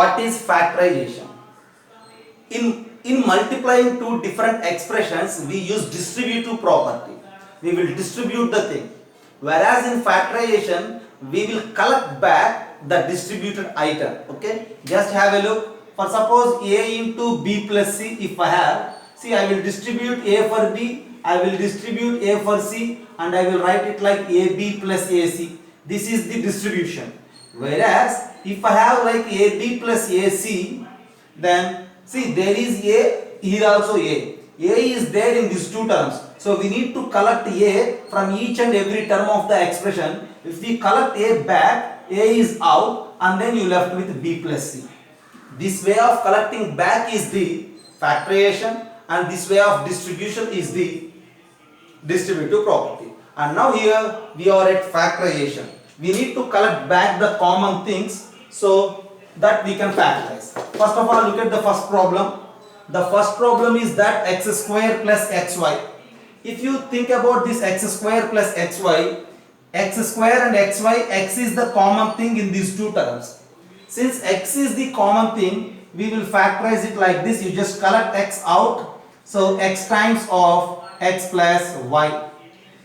what is factorization? In multiplying two different expressions, we use distributive property. We will distribute the thing. Whereas in factorization, we will collect back the distributed item. Okay? Just have a look. For suppose A into B plus C, if I have, see, I will distribute A for B, I will distribute A for C, and I will write it like AB plus AC. This is the distribution. Whereas if I have like AB plus AC, then see, there is A, here also A. A is there in these two terms. So we need to collect A from each and every term of the expression. If we collect A back, A is out, and then you left with B plus C. This way of collecting back is the factorization, and this way of distribution is the distributive property. And now here we are at factorization. We need to collect back the common things so that we can factorize. First of all, look at the first problem. The first problem is that x square plus xy. If you think about this x square plus xy, x square and xy, x is the common thing in these two terms. Since x is the common thing, we will factorize it like this. You just collect x out. So x times of x plus y.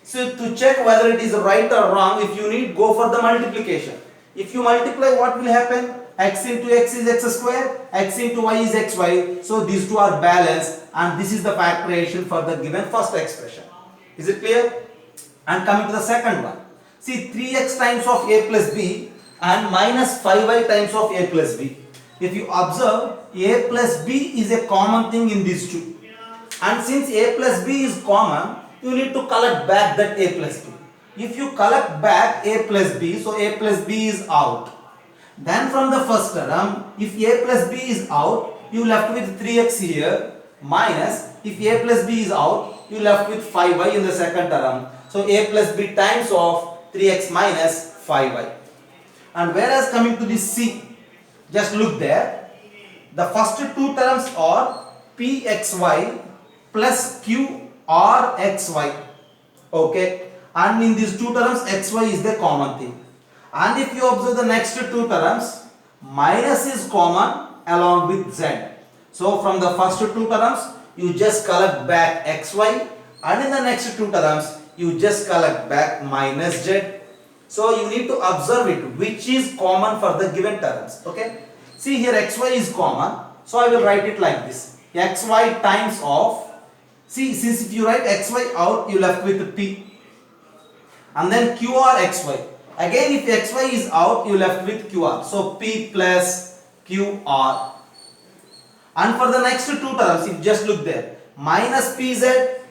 So to check whether it is right or wrong, if you need, go for the multiplication. If you multiply, what will happen? X into x is x square, x into y is xy. So these two are balanced, and this is the factorization for the given first expression. Is it clear? And coming to the second one. See, 3x times of a plus b and minus 5y times of a plus b. If you observe, a plus b is a common thing in these two. And since a plus b is common, you need to collect back that a plus b. If you collect back a plus b, so a plus b is out. Then from the first term, if a plus b is out, you left with 3x here, minus, if a plus b is out, you left with 5y in the second term. So a plus b times of 3x minus 5y. And whereas coming to this c, just look there. The first two terms are pxy plus qrxy. Okay. And in these two terms, xy is the common thing. And if you observe the next two terms, minus is common along with z. So from the first two terms, you just collect back xy, and in the next two terms, you just collect back minus z. So you need to observe it, which is common for the given terms. Okay. See here, xy is common. So I will write it like this. Xy times of, see, since if you write xy out, you left with p. And then qrxy. Again, if xy is out, you left with qr. So p plus qr. And for the next two terms, if you just look there, minus pz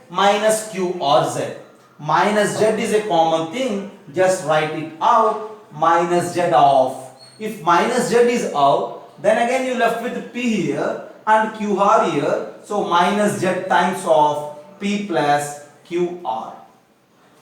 minus qrz. Minus z is a common thing, just write it out, minus z off. If minus z is out, then again you left with p here and qr here. So minus z times of p plus qr.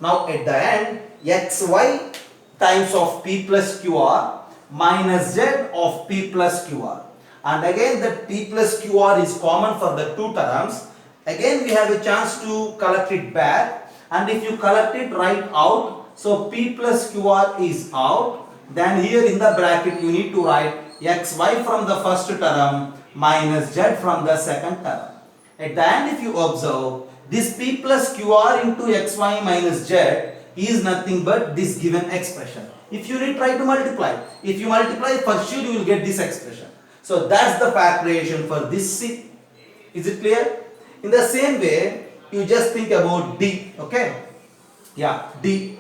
Now at the end, xy times of p plus qr minus z of p plus qr. And again that p plus qr is common for the two terms. Again we have a chance to collect it back. And if you collect it right out, so p plus qr is out. Then here in the bracket you need to write xy from the first term minus z from the second term. At the end, if you observe, this p plus qr into xy minus z is nothing but this given expression. If you try to multiply, if you multiply, for sure you will get this expression. So that's the factorization for this c. Is it clear? In the same way, you just think about d. Okay? Yeah, d.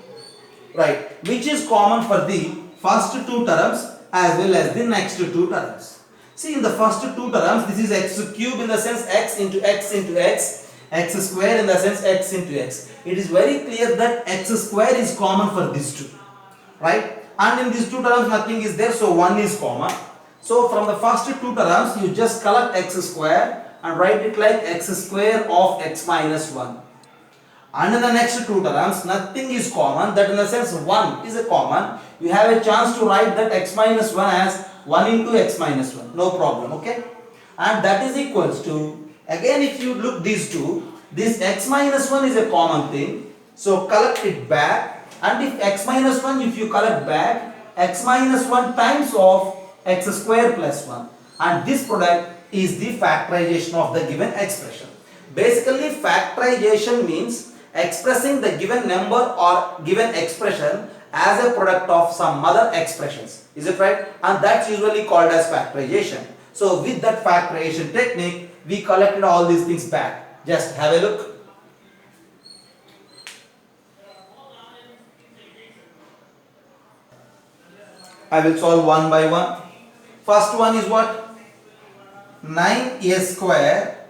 Right. Which is common for the first two terms as well as the next two terms. See, in the first two terms, this is x cube in the sense x into x into x, x square in the sense x into x. It is very clear that x square is common for these two. Right? And in these two terms, nothing is there, so 1 is common. So from the first two terms, you just collect x square and write it like x square of x minus 1. And in the next two terms, nothing is common, that in the sense 1 is a common. You have a chance to write that x minus 1 as 1 into x minus 1. No problem, okay? And that is equals to, again if you look these two, this x minus 1 is a common thing. So collect it back. And if x minus 1, if you collect back, x minus 1 times of x square plus 1. and this product is the factorization of the given expression. Basically, factorization means expressing the given number or given expression as a product of some other expressions. Is it right? And that's usually called as factorization. So with that factorization technique, we collected all these things back. Just have a look. I will solve one by one. First one is what? 9a square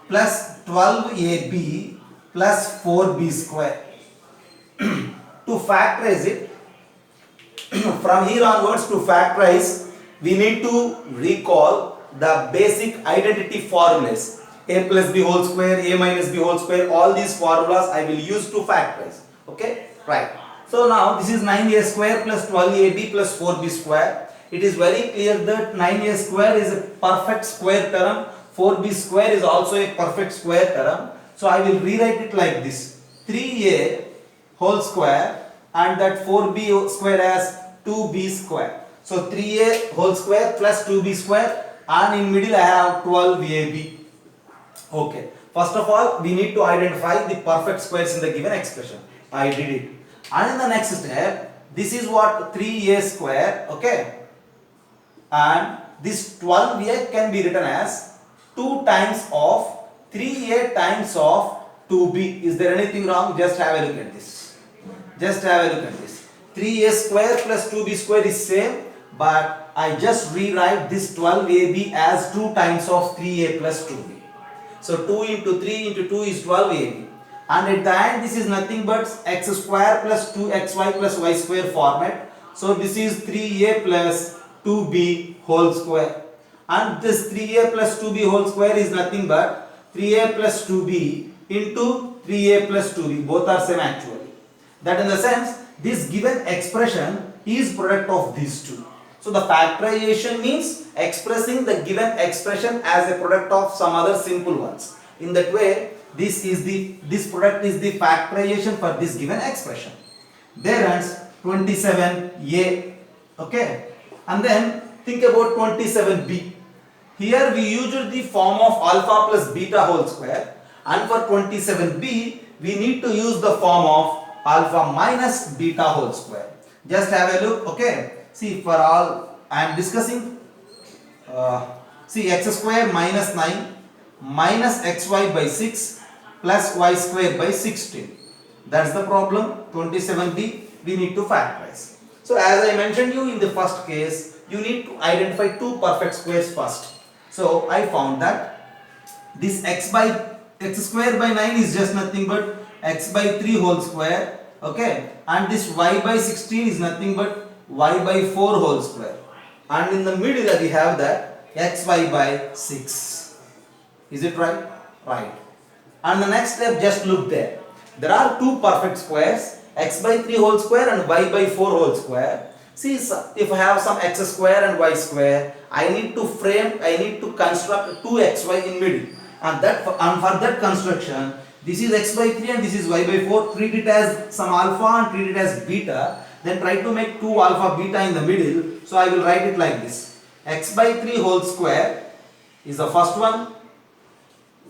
plus 12ab plus 4b square. To factorize it, from here onwards to factorize, we need to recall the basic identity formulas. A plus b whole square, a minus b whole square, all these formulas I will use to factorize. Okay, right. So now this is 9a square plus 12ab plus 4b square. It is very clear that 9a square is a perfect square term, 4b square is also a perfect square term. So I will rewrite it like this: 3a whole square and that 4b square as 2b square. So 3a whole square plus 2b square, and in middle I have 12ab. Okay, first of all we need to identify the perfect squares in the given expression. I did it. And in the next step, this is what 3a square, okay, and this 12a can be written as 2 times of 3a times of 2b. Is there anything wrong? Just have a look at this. Just have a look at this. 3a square plus 2b square is same, but I just rewrite this 12ab as 2 times of 3a plus 2b. So 2 into 3 into 2 is 12ab. And at the end this is nothing but x square plus 2xy plus y square format. So this is 3a plus 2b whole square. And this 3a plus 2b whole square is nothing but 3a plus 2b into 3a plus 2b. Both are same actually. That in the sense, this given expression is product of these two. So the factorization means expressing the given expression as a product of some other simple ones. In that way, this product is the factorization for this given expression. There runs 27a. Okay, and then think about 27b. Here we used the form of alpha plus beta whole square, and for 27b we need to use the form of alpha minus beta whole square. Just have a look. Okay, see, for all I am discussing, see, x square minus 9 minus xy by 6 plus y square by 16. That's the problem. 27b we need to factorize. So as I mentioned you in the first case, you need to identify two perfect squares first. So I found that this x square by 9 is just nothing but x by 3 whole square, okay, and this y by 16 is nothing but y by 4 whole square, and in the middle we have that xy by 6. Is it right? Right. And the next step, just look there. There are two perfect squares, x by 3 whole square and y by 4 whole square. See, if I have some x square and y square, I need to construct 2xy in middle, and for that construction, this is x by 3 and this is y by 4. Treat it as some alpha and treat it as beta. Then try to make 2 alpha beta in the middle. So I will write it like this: x by 3 whole square is the first one,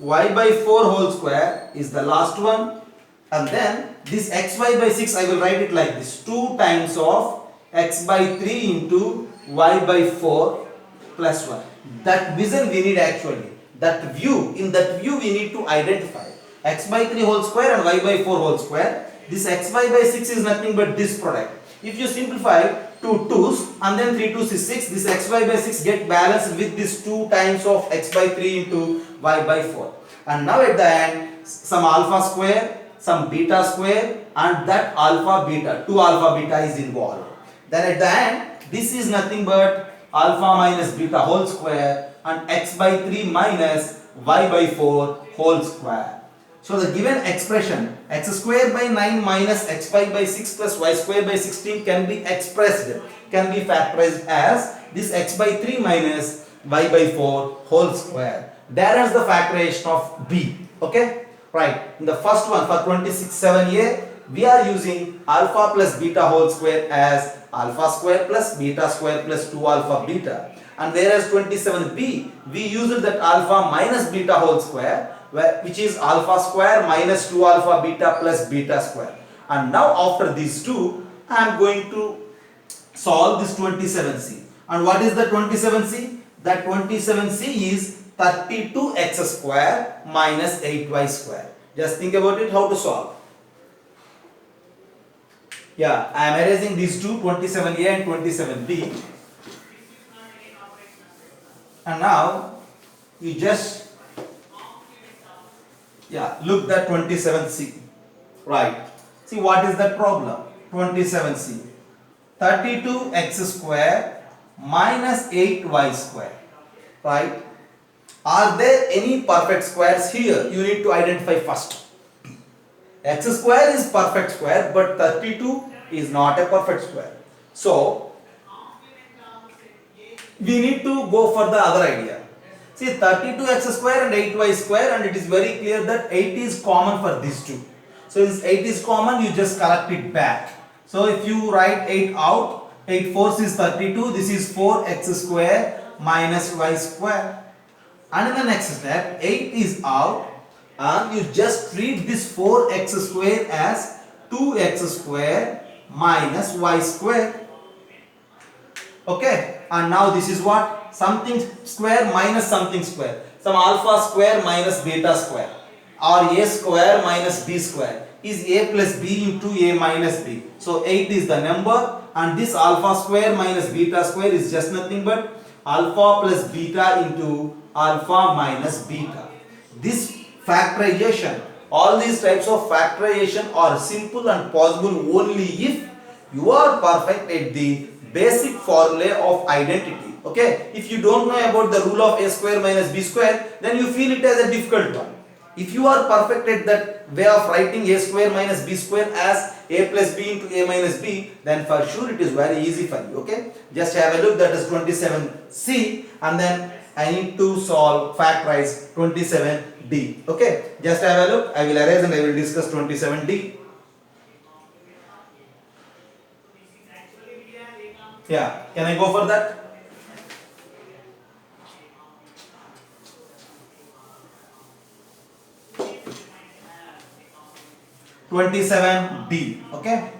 y by 4 whole square is the last one, and then this xy by 6 I will write it like this: 2 times of x by 3 into y by 4 plus 1. That vision we need actually. That view, in that view we need to identify x by 3 whole square and y by 4 whole square. This xy by 6 is nothing but this product. If you simplify 2 2's and then 3 2's is 6, this xy by 6 get balanced with this 2 times of x by 3 into y by 4. And now at the end, some alpha square, some beta square, and that alpha beta, 2 alpha beta is involved. Then at the end, this is nothing but alpha minus beta whole square and x by 3 minus y by 4 whole square. So the given expression x square by 9 minus x by 6 plus y square by 16 can be expressed, can be factorized as this x by 3 minus y by 4 whole square. That is the factorization of b. Okay, right. In the first one, for 26(7)a, we are using alpha plus beta whole square as alpha square plus beta square plus 2 alpha beta, and whereas 27b we used that alpha minus beta whole square, which is alpha square minus 2 alpha beta plus beta square. And now after these two I am going to solve this 27c. And what is the 27c? That 27c is 32x square minus 8y square. Just think about it, how to solve. Yeah, I am erasing these two, 27a and 27b. And now you just look at 27c. Right. See, what is that problem? 27c. 32x square minus 8y square. Right. Are there any perfect squares here? You need to identify first. X square is perfect square, but 32 is not a perfect square. So we need to go for the other idea. See, 32x square and 8y square, and it is very clear that 8 is common for these two. So since 8 is common, you just collect it back. So if you write 8 out, 8 fours is 32, this is 4x square minus y square. And in the next step, 8 is out, and you just treat this 4x square as 2x square minus y square. Okay, and now this is what? Something square minus something square. Some alpha square minus beta square, or a square minus b square is a plus b into a minus b. So 8 is the number, and this alpha square minus beta square is just nothing but alpha plus beta into alpha minus beta. This factorization, all these types of factorization are simple and possible only if you are perfect at the basic formula of identity. Okay, if you don't know about the rule of a square minus b square, then you feel it as a difficult one. If you are perfect at that way of writing a square minus b square as a plus b into a minus b, then for sure it is very easy for you. Okay, just have a look. That is 27c, and then I need to solve, factorize 27d. Okay, just have a look. I will erase and I will discuss 27d. Yeah, can I go for that? (27d). Okay,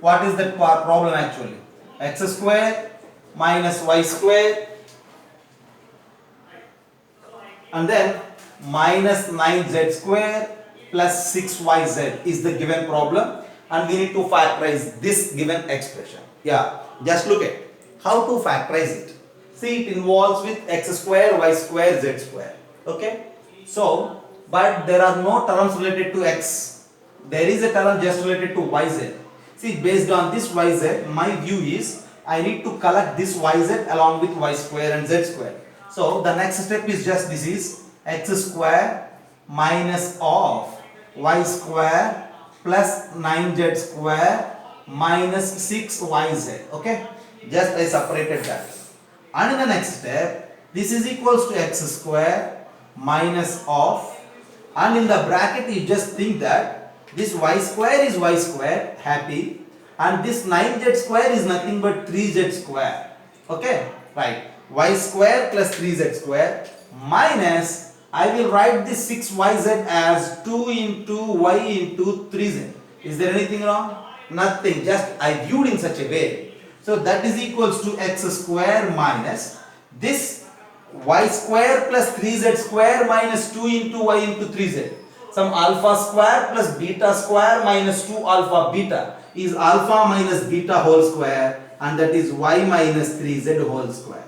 what is that problem actually? X square minus y square and then minus 9z square plus 6yz is the given problem, and we need to factorize this given expression. Yeah, just look at how to factorize it. See, it involves with x square, y square, z square. Okay, so but there are no terms related to x. There is a term just related to yz. See, based on this yz, my view is I need to collect this yz along with y square and z square. So the next step is just this is x square minus of y square plus 9z square minus 6yz. Okay, just I separated that. And in the next step, this is equals to x square minus of, and in the bracket you just think that this y square is y square, happy, and this 9z square is nothing but 3z square. Okay, right, y square plus 3z square minus, I will write this 6yz as 2 into y into 3z. Is there anything wrong? Nothing, just I viewed in such a way. So that is equals to x square minus this y square plus 3z square minus 2 into y into 3z. Some alpha square plus beta square minus 2 alpha beta is alpha minus beta whole square, and that is y minus 3z whole square.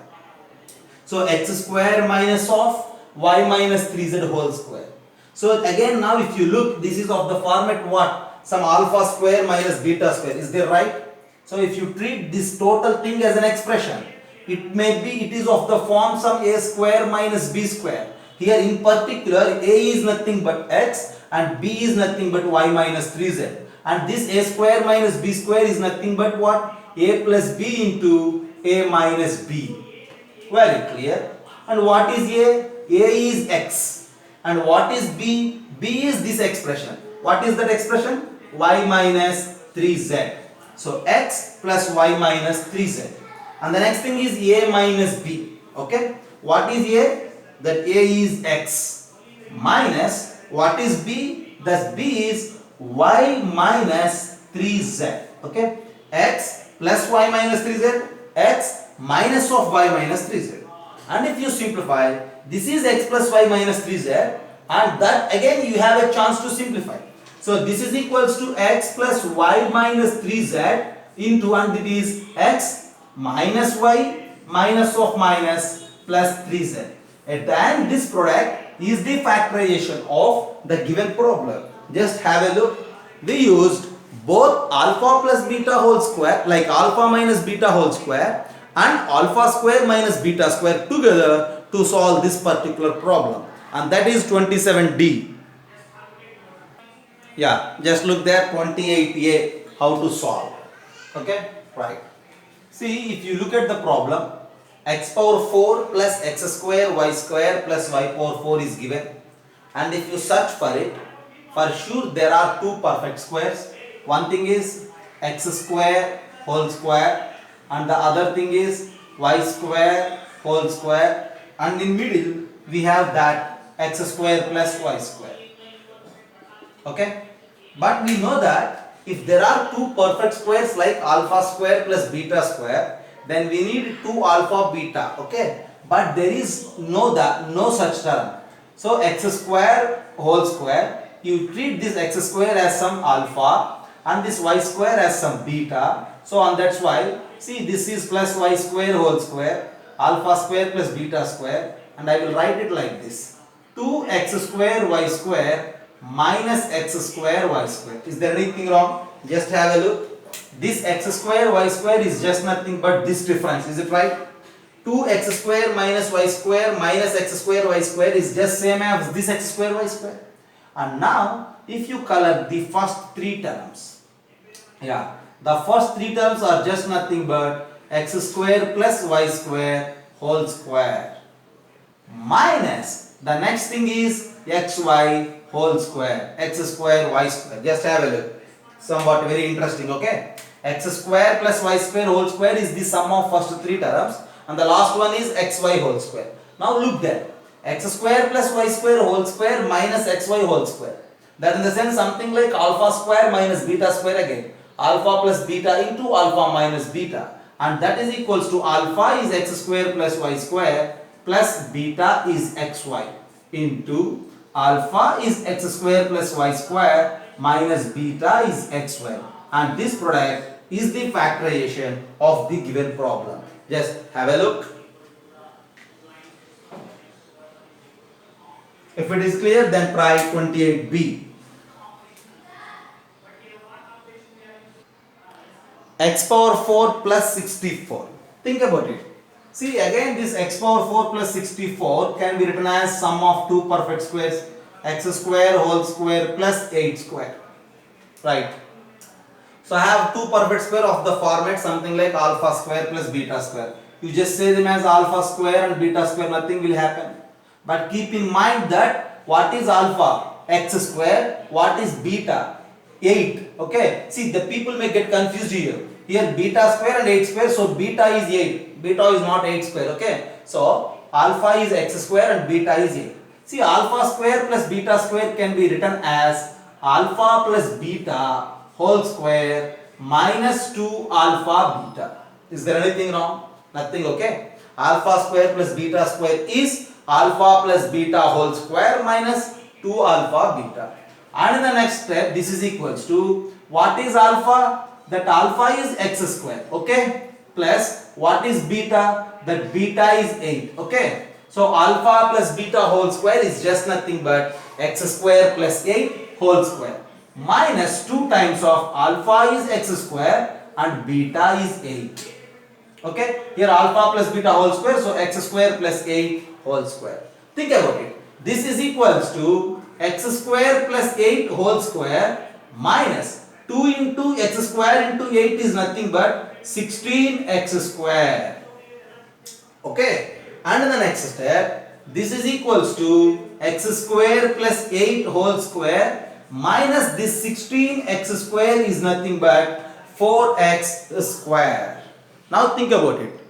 So x square minus of y minus 3z whole square. So again, now if you look, this is of the format what? Some alpha square minus beta square. Is there right? So if you treat this total thing as an expression, it is of the form some a square minus b square. Here in particular, a is nothing but x and b is nothing but y minus 3z. And this a square minus b square is nothing but what? A plus b into a minus b. Very clear. And what is a? A is x. And what is b? B is this expression. What is that expression? Y minus 3z. So x plus y minus 3z. And the next thing is a minus b. Okay, what is a? That a is x minus what is b? Thus b is y minus 3z. Okay, x plus y minus 3z, x minus of y minus 3z. And if you simplify, this is x plus y minus 3z, and that again you have a chance to simplify. So this is equals to x plus y minus 3z into, and it is x minus y minus of minus plus 3z. At the end, this product is the factorization of the given problem. Just have a look. We used both alpha plus beta whole square, like alpha minus beta whole square, and alpha square minus beta square together to solve this particular problem, and that is 27D. Yeah, just look there, 28A, how to solve. Okay, right. See, if you look at the problem, x power 4 plus x square y square plus y power 4 is given, and if you search for it, for sure there are two perfect squares. One thing is x square whole square, and the other thing is y square whole square, and in middle we have that x square plus y square. Okay, but we know that if there are two perfect squares like alpha square plus beta square, then we need 2 alpha beta. Okay, but there is no such term. So x square whole square, you treat this x square as some alpha and this y square as some beta. So and that's why, see, this is plus y square whole square, alpha square plus beta square, and I will write it like this: 2x square y square minus x square y square. Is there anything wrong? Just have a look. This x square y square is just nothing but this difference. Is it right? 2x square minus y square minus x square y square is just same as this x square y square. And now if you color the first three terms, yeah, the first three terms are just nothing but x square plus y square whole square minus the next thing is xy whole square, x square y square. Just have a look. Somewhat very interesting. Okay, x square plus y square whole square is the sum of first three terms, and the last one is xy whole square. Now look there, x square plus y square whole square minus xy whole square. That in the sense something like alpha square minus beta square again. Alpha plus beta into alpha minus beta, and that is equals to alpha is x square plus y square plus beta is xy into alpha is x square plus y square minus beta is xy, and this product is the factorization of the given problem. Just have a look. If it is clear, then try 28B. X power 4 plus 64. Think about it. See, again this x power 4 plus 64 can be written as sum of two perfect squares, x square whole square plus 8 square. Right. So I have two perfect square of the format something like alpha square plus beta square. You just say them as alpha square and beta square, nothing will happen. But keep in mind that what is alpha? X square. What is beta? 8. Okay. See, the people may get confused here. Here beta square and 8 square. So beta is 8. Beta is not 8 square. Okay. So alpha is x square and beta is 8. See, alpha square plus beta square can be written as alpha plus beta whole square minus 2 alpha beta. Is there anything wrong? Nothing. Okay. Alpha square plus beta square is alpha plus beta whole square minus 2 alpha beta. And in the next step, this is equals to what is alpha? That alpha is x square. Okay. Plus what is beta? That beta is 8. Okay. So alpha plus beta whole square is just nothing but x square plus 8 whole square minus 2 times of alpha is x square and beta is 8. Okay. Here alpha plus beta whole square, so x square plus 8 whole square. Think about it. This is equals to x square plus 8 whole square minus 2 into x square into 8 is nothing but 16x square. Okay. And in the next step, this is equals to x square plus 8 whole square minus this 16x square is nothing but 4x square. Now think about it.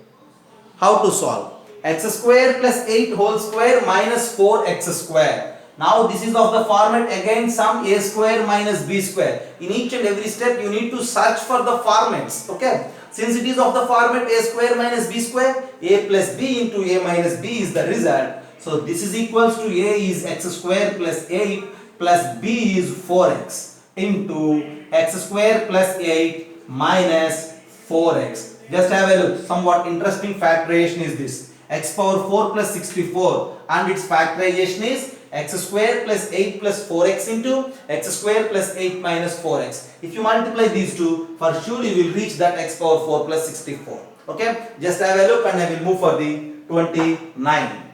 How to solve? X square plus 8 whole square minus 4x square. Now this is of the format again sum a square minus b square. In each and every step you need to search for the formats. Okay. Since it is of the format a square minus b square, a plus b into a minus b is the result. So this is equals to a is x square plus 8 plus b is 4x into x square plus 8 minus 4x. Just have a look. Somewhat interesting factorization is this. X power 4 plus 64 and its factorization is x square plus 8 plus 4x into x square plus 8 minus 4x. If you multiply these two, for sure you will reach that x power 4 plus 64. Okay, just have a look and I will move for the 29.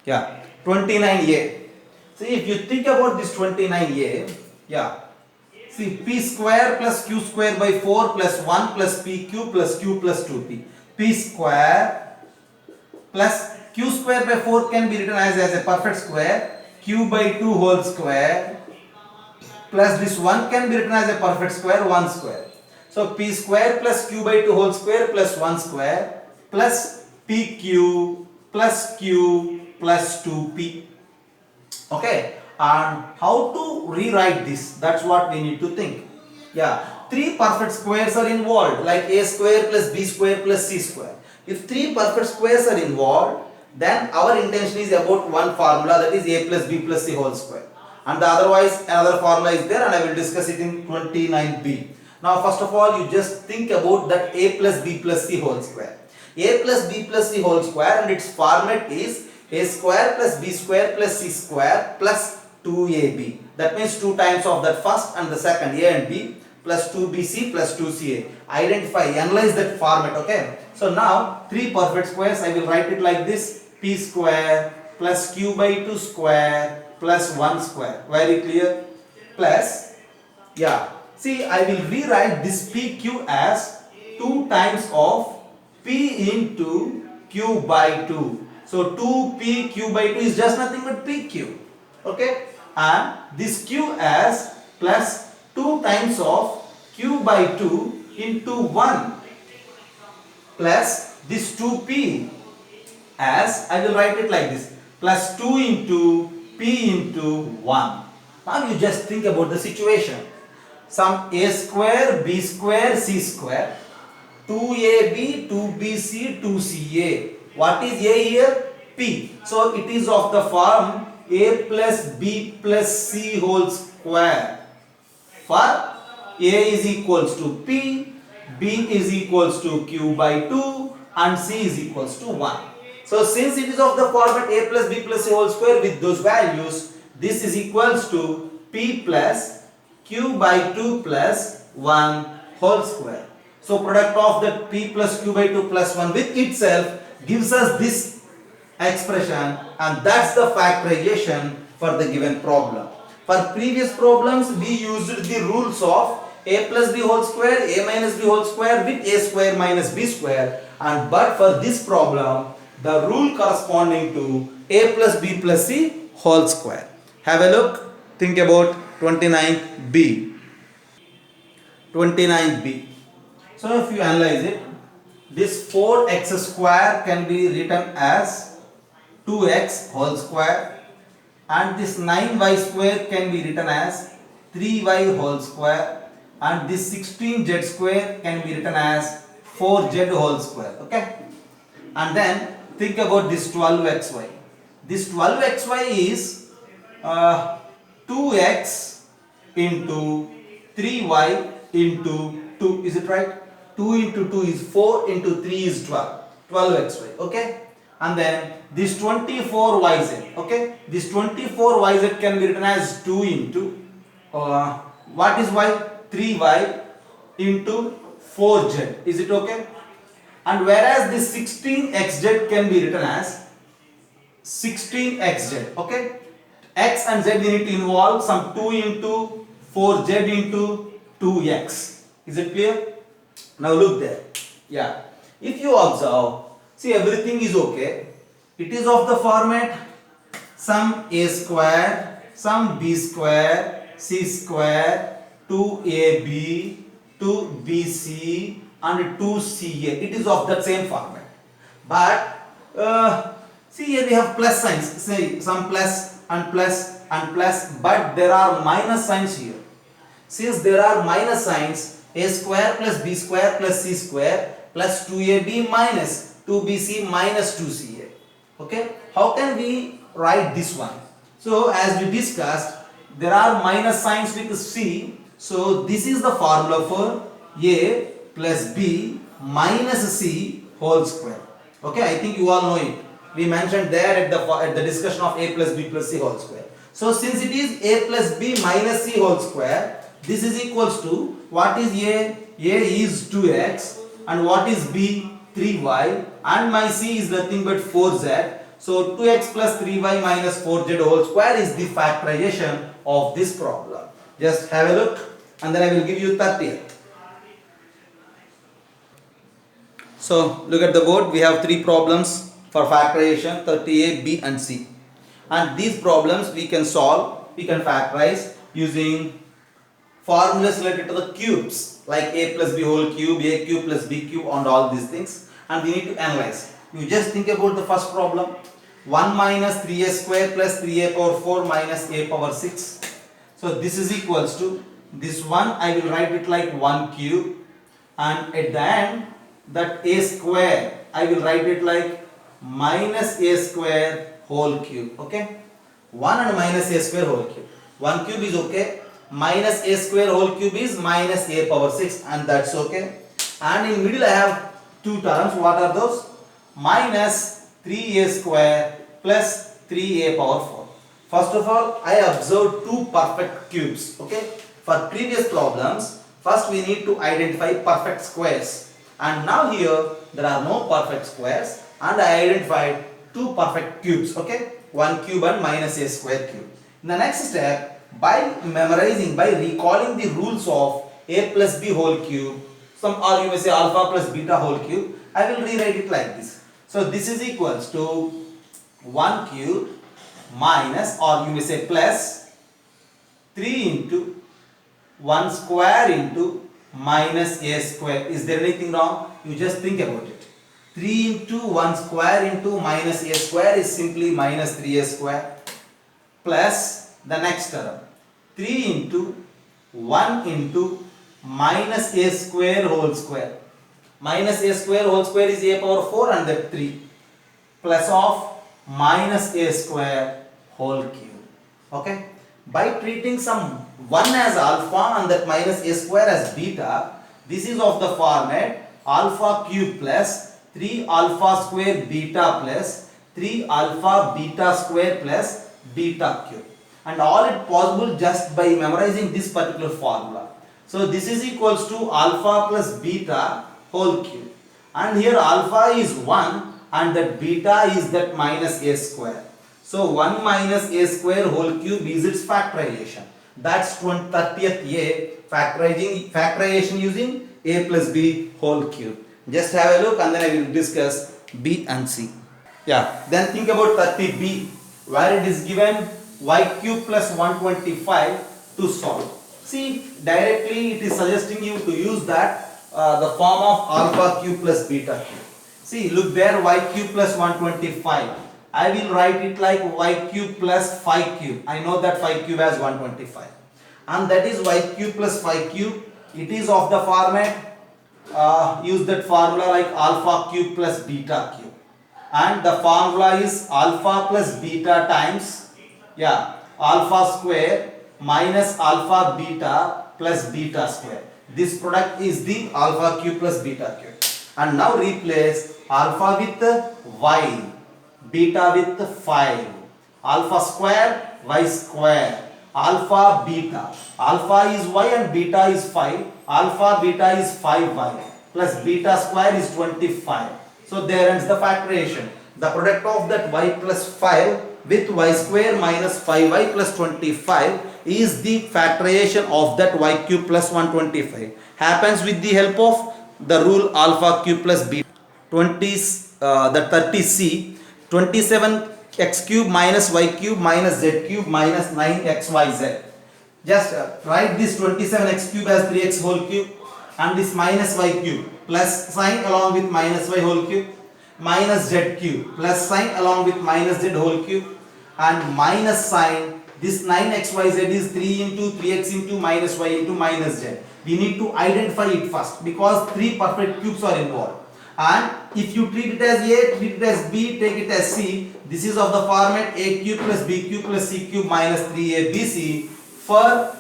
Yeah, 29a. See, if you think about this 29a, yeah. See, p square plus q square by 4 plus 1 plus pq plus q plus 2p. P square plus q square by 4 can be written as a perfect square. Q by 2 whole square plus this 1 can be written as a perfect square, 1 square. So p square plus q by 2 whole square plus 1 square plus pq plus q plus 2p. Okay, and how to rewrite this? That's what we need to think. Yeah, three perfect squares are involved, like a square plus b square plus c square. If three perfect squares are involved, then our intention is about one formula, that is a plus b plus c whole square. And the otherwise another formula is there and I will discuss it in 29b. Now first of all, you just think about that a plus b plus c whole square. A plus b plus c whole square and its format is a square plus b square plus c square plus 2ab. That means 2 times of that first and the second, a and b, plus 2bc plus 2ca. Identify, analyze that format. Okay. So now 3 perfect squares, I will write it like this: p square plus q by 2 square plus 1 square. Very clear? Plus, yeah. See, I will rewrite this pq as 2 times of p into q by 2. So 2p q by 2 is just nothing but pq. Okay, and this q as plus 2 times of q by 2 into 1 plus this 2p as, I will write it like this, plus 2 into p into 1. Now you just think about the situation. Some a square, b square, c square, 2ab, 2bc, 2ca. What is a here? P. So it is of the form a plus b plus c whole square. For a is equals to p, b is equals to q by 2 and c is equals to 1. So since it is of the format a plus b plus c whole square with those values, this is equals to p plus q by 2 plus 1 whole square. So product of that p plus q by 2 plus 1 with itself gives us this expression, and that's the factorization for the given problem. For previous problems we used the rules of a plus b whole square, a minus b whole square with a square minus b square, and but for this problem the rule corresponding to a plus b plus c whole square. Have a look, think about 29b. 29b. So if you analyze it, this 4x square can be written as 2x whole square, and this 9y square can be written as 3y whole square, and this 16z square can be written as 4z whole square. Okay, and then think about this 12xy. This 12xy is 2x into 3y into 2. Is it right? 2 into 2 is 4 into 3 is 12. 12xy. Okay, and then this 24yz. Okay, this 24yz can be written as 2 into what is y? 3y into 4z. Is it okay? And whereas this 16xz can be written as 16xz. Okay, x and z we need to involve some 2 into 4z into 2x. Is it clear? Now look there. Yeah, if you observe, see, everything is okay. It is of the format some a square, some b square, c square, 2ab, 2bc, and 2ca. It is of that same format. But see here we have plus signs. Say some plus and plus and plus, but there are minus signs here. Since there are minus signs, a square plus b square plus c square plus 2ab minus 2bc minus 2ca. Okay, how can we write this one? So as we discussed, there are minus signs with c. So this is the formula for a plus b minus c whole square. Okay, I think you all know it. We mentioned there at the discussion of a plus b plus c whole square. So since it is a plus b minus c whole square, this is equals to, what is a? A is 2x, and what is b? 3y, and my c is nothing but 4z. So 2x plus 3y minus 4z whole square is the factorization of this problem. Just have a look, and then I will give you 30th. So look at the board. We have three problems for factorization: 30a, b and c. And these problems we can solve, we can factorize using formulas related to the cubes, like a plus b whole cube, a cube plus b cube, and all these things. And we need to analyze. You just think about the first problem. 1 minus 3a square plus 3a power 4 minus a power 6. So this is equals to, this one I will write it like 1 cube, and at the end that a square I will write it like minus a square whole cube. Okay, 1 and minus a square whole cube. 1 cube is okay, minus a square whole cube is minus a power 6, and that's okay. And in middle I have two terms. What are those? Minus 3a square plus 3a power 4. First of all, I observed two perfect cubes. Okay, for previous problems, first we need to identify perfect squares, and now here there are no perfect squares, and I identified two perfect cubes. Okay, 1 cube and minus a square cube. In the next step, by memorizing, by recalling the rules of a plus b whole cube, or you may say alpha plus beta whole cube, I will rewrite it like this. So this is equals to 1 cube minus, or you may say plus, 3 into 1 square into minus a square. Is there anything wrong? You just think about it. 3 into 1 square into minus a square is simply minus 3a square, plus the next term 3 into 1 into minus a square whole square. Minus a square whole square is a power 4, and that 3, plus of minus a square whole cube. Okay, by treating some 1 as alpha and that minus a square as beta, this is of the format alpha cube plus 3 alpha square beta plus 3 alpha beta square plus beta cube, and all it possible just by memorizing this particular formula. So this is equals to alpha plus beta whole cube, and here alpha is 1 and that beta is that minus a square. So 1 minus a square whole cube is its factorization. That's 30th a, factorization using a plus b whole cube. Just have a look, and then I will discuss b and c. Yeah, then think about 30b, where it is given y cube plus 125 to solve. See, directly it is suggesting you to use that the form of alpha cube plus beta cube. See, look there, y cube plus 125. I will write it like y cube plus 5 cube. I know that 5 cube has 125. And that is y cube plus 5 cube. It is of the format, use that formula like alpha cube plus beta cube. And the formula is alpha plus beta times, alpha square minus alpha beta plus beta square. This product is the alpha cube plus beta cube. And now replace alpha with y, beta with 5, alpha square, y square, alpha beta. Alpha is y and beta is 5. Alpha beta is 5y plus beta square is 25. So there ends the factorization. The product of that y plus 5 with y square minus 5y plus 25 is the factorization of that y cube plus 125. Happens with the help of the rule alpha cube plus beta. 30c, 27x cube minus y cube minus z cube minus 9xyz. Just write this 27x cube as 3x whole cube and this minus y cube. plus sign along with minus y whole cube, minus z cube plus sign along with minus z whole cube, and minus sign this 9xyz is 3 into 3x into minus y into minus z. We need to identify it first because three perfect cubes are involved. And if you treat it as A, treat it as B, take it as C, this is of the format a cube plus b cube plus c cube minus 3abc, for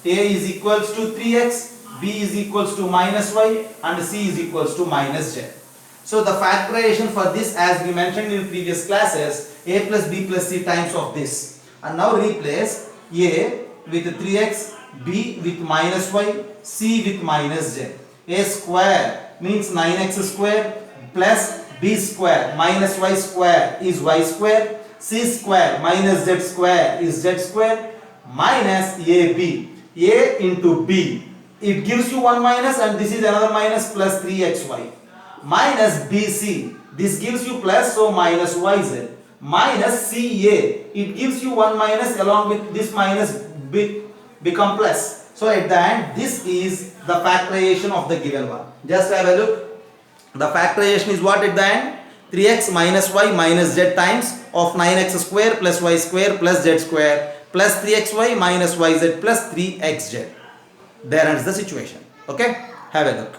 a is equals to 3x, b is equals to minus y, and c is equals to minus z. So the factorization for this, as we mentioned in previous classes, a plus b plus c times of this. And now replace a with 3x, b with minus y, c with minus z. A square means 9x square plus b square minus y square is y square, c square minus z square is z square, minus ab, a into b, it gives you one minus and this is another minus plus 3xy, minus bc, this gives you plus, so minus yz, minus ca, it gives you one minus along with this minus become plus. So at the end, this is the factorization of the given one. Just have a look. The factorization is what at the end? 3x minus y minus z times of 9x square plus y square plus z square plus 3xy minus yz plus 3xz. There ends the situation. Okay? Have a look.